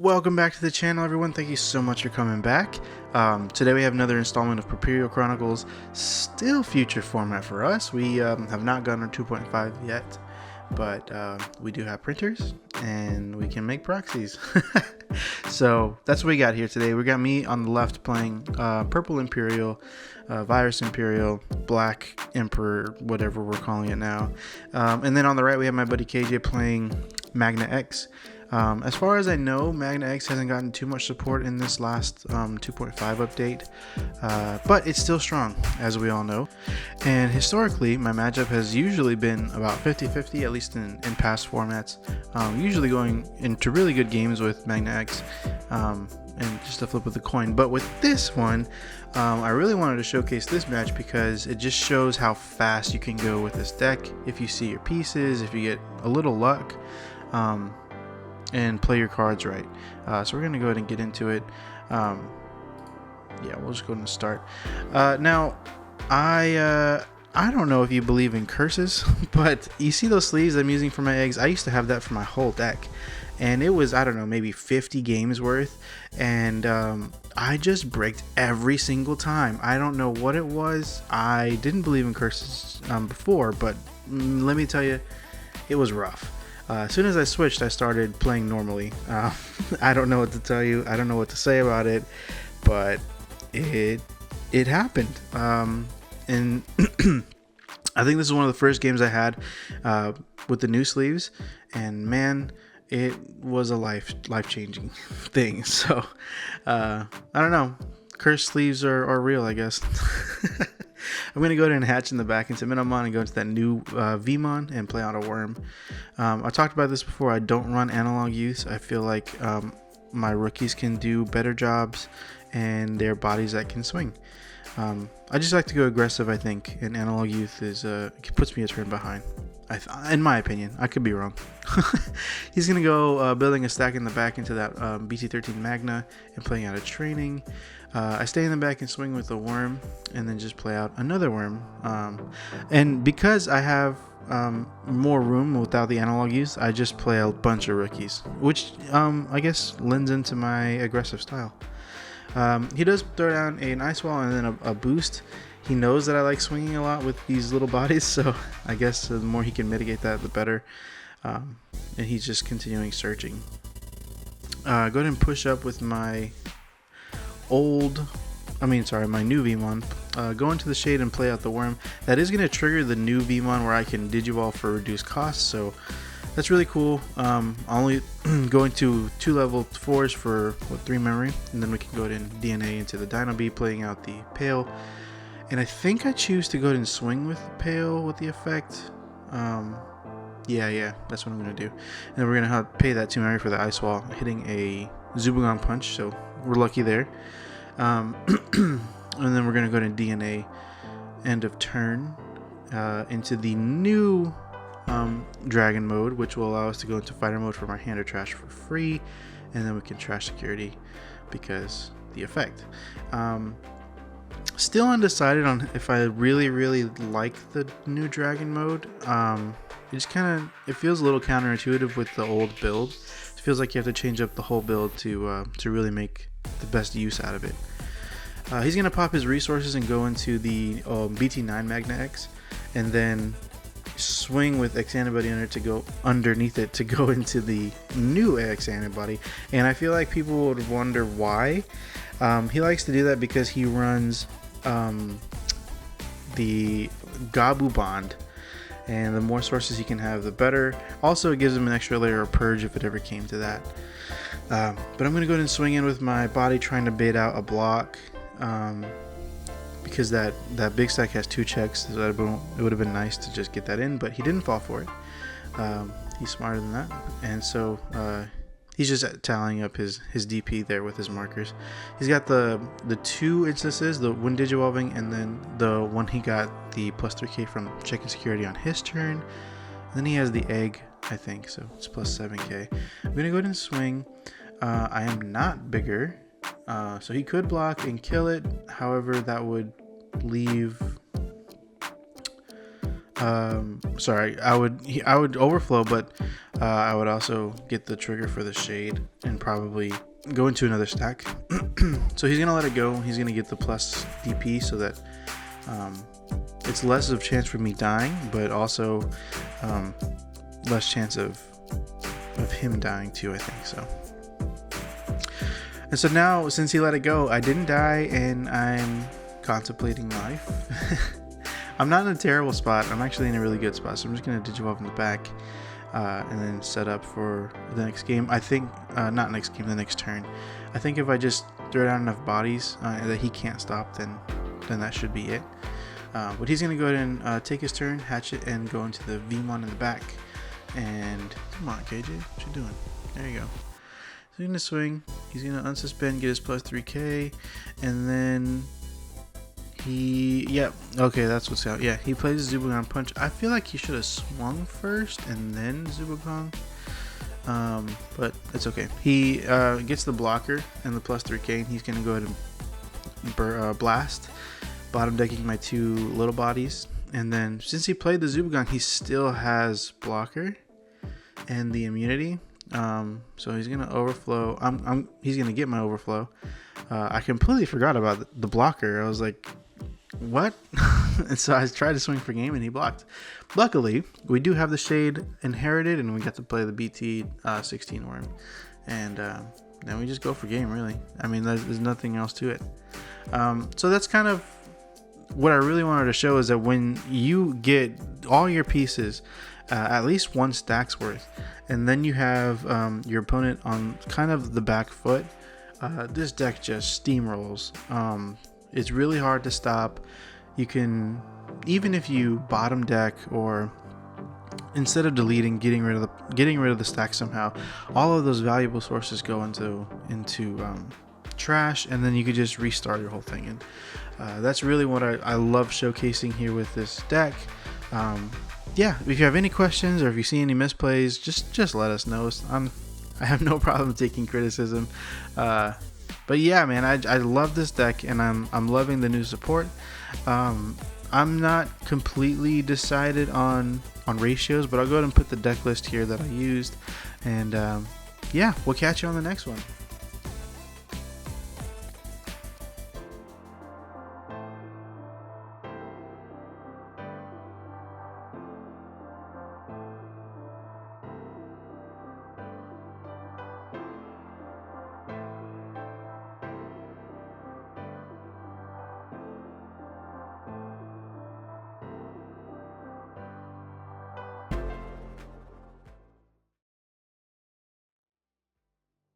Welcome back to the channel, everyone. Thank you so much for coming back. Today we have another installment of PURPERIAL Chronicles, still future format for us. We have not gotten our 2.5 yet, but we do have printers and we can make proxies. So that's what we got here today. We got me on the left playing Purple Imperial, Virus Imperial, Black Emperor, whatever we're calling it now. And then on the right we have my buddy KJ playing Magna X. As far as I know, Magna X hasn't gotten too much support in this last 2.5 update, but it's still strong, as we all know. And historically, my matchup has usually been about 50-50, at least in past formats, usually going into really good games with Magna X, and just a flip of the coin. But with this one, I really wanted to showcase this match because it just shows how fast you can go with this deck if you see your pieces, if you get a little luck. And play your cards right. So we're gonna go ahead and get into it. Yeah, we'll just go ahead and start. Now, I don't know if you believe in curses, but you see those sleeves I'm using for my eggs? I used to have that for my whole deck, and it was, I don't know, maybe 50 games worth, and I just bricked every single time. I don't know what it was. I didn't believe in curses before, but let me tell you, it was rough. As soon as I switched, I started playing normally. I don't know what to tell you. I don't know what to say about it, but it happened. And I think this is one of the first games I had with the new sleeves, and man, it was a life-changing thing. So I don't know. Cursed sleeves are real, I guess. I'm going to go ahead and hatch in the back into Magnamon and go into that new Vmon and play out a worm. I talked about this before. I don't run analog use. I feel like my rookies can do better jobs and they're bodies that can swing. I just like to go aggressive, I think, and analog youth is it puts me a turn behind. In my opinion, I could be wrong. He's going to go building a stack in the back into that BT-20 Magna and playing out a training. I stay in the back and swing with a worm and then just play out another worm. And because I have more room without the analog use, I just play a bunch of rookies, which I guess lends into my aggressive style. He does throw down an ice wall and then a boost. He knows that I like swinging a lot with these little bodies, so I guess the more he can mitigate that, the better. And he's just continuing searching. Go ahead and push up with my my new Vmon. Go into the shade and play out the worm. That is going to trigger the new Vmon where I can Digivolve for reduced costs, so that's really cool. Only going to 2 level 4s for 3 memory, and then we can go ahead and DNA into the Dino Bee, playing out the Pale. And I think I choose to go ahead and swing with Pale with the effect. Yeah, that's what I'm going to do. And then we're going to pay that 2 memory for the Ice Wall, hitting a Zubagon Punch, so we're lucky there. And then we're going to go to DNA end of turn into the new Dragon mode, which will allow us to go into Fighter mode from our hand or trash for free. And then we can trash security because the effect. Still undecided on if I really like the new Dragon mode. It just it feels a little counterintuitive with the old build. It feels like you have to change up the whole build to really make the best use out of it. He's gonna pop his resources and go into the BT-9 Magna X, and then swing with X-Antibody underneath it to go into the new X-Antibody. And I feel like people would wonder why. He likes to do that because he runs the Gabu Bond, and the more sources he can have, the better. Also, it gives him an extra layer of purge if it ever came to that. But I'm going to go ahead and swing in with my body, trying to bait out a block, because that big stack has 2 checks, so it would have been nice to just get that in, but he didn't fall for it. He's smarter than that, and so he's just tallying up his DP there with his markers. He's got the 2 instances, the one Digivolving, and then the one he got the plus 3k from checking security on his turn. And then he has the egg, I think, so it's plus 7k. I'm going to go ahead and swing. I am not bigger, so he could block and kill it. However, that would leave Sorry, I would overflow, but I would also get the trigger for the shade and probably go into another stack. So he's gonna let it go. He's gonna get the plus DP so that it's less of a chance for me dying, but also less chance of him dying too, I think. So, and so now, since he let it go, I didn't die, and I'm contemplating life. I'm not in a terrible spot. I'm actually in a really good spot. So I'm just gonna digivolve in the back, and then set up for the next game. I think not next game, the next turn. I think if I just throw down enough bodies that he can't stop, then that should be it. But he's gonna go ahead and take his turn, hatch it, and go into the Vmon in the back. And come on, KJ, what you doing? There you go. So he's gonna swing. He's gonna unsuspend, get his plus 3k, and then okay, that's what's out. Yeah, he plays Zubagon Punch. I feel like he should have swung first and then Zubagon, but it's okay. He gets the blocker and the plus 3k, and he's gonna go ahead and blast, bottom decking my 2 little bodies. And then since he played the Zubagon, he still has blocker and the immunity. So he's gonna overflow. He's gonna get my overflow. I completely forgot about the blocker. I was like, what? And so I tried to swing for game, and he blocked. Luckily, we do have the shade inherited, and we got to play the BT-20 worm, and then we just go for game. Really, I mean, there's nothing else to it. So that's kind of what I really wanted to show, is that when you get all your pieces, at least 1 stack's worth, and then you have your opponent on kind of the back foot, this deck just steamrolls. It's really hard to stop. You can, even if you bottom deck, or instead of deleting, getting rid of the stack somehow, all of those valuable sources go into trash, and then you could just restart your whole thing. And that's really what I love showcasing here with this deck. Yeah, if you have any questions, or if you see any misplays, just let us know. I have no problem taking criticism. But yeah, man, I love this deck, and I'm loving the new support. I'm not completely decided on ratios, but I'll go ahead and put the deck list here that I used. And yeah, we'll catch you on the next one.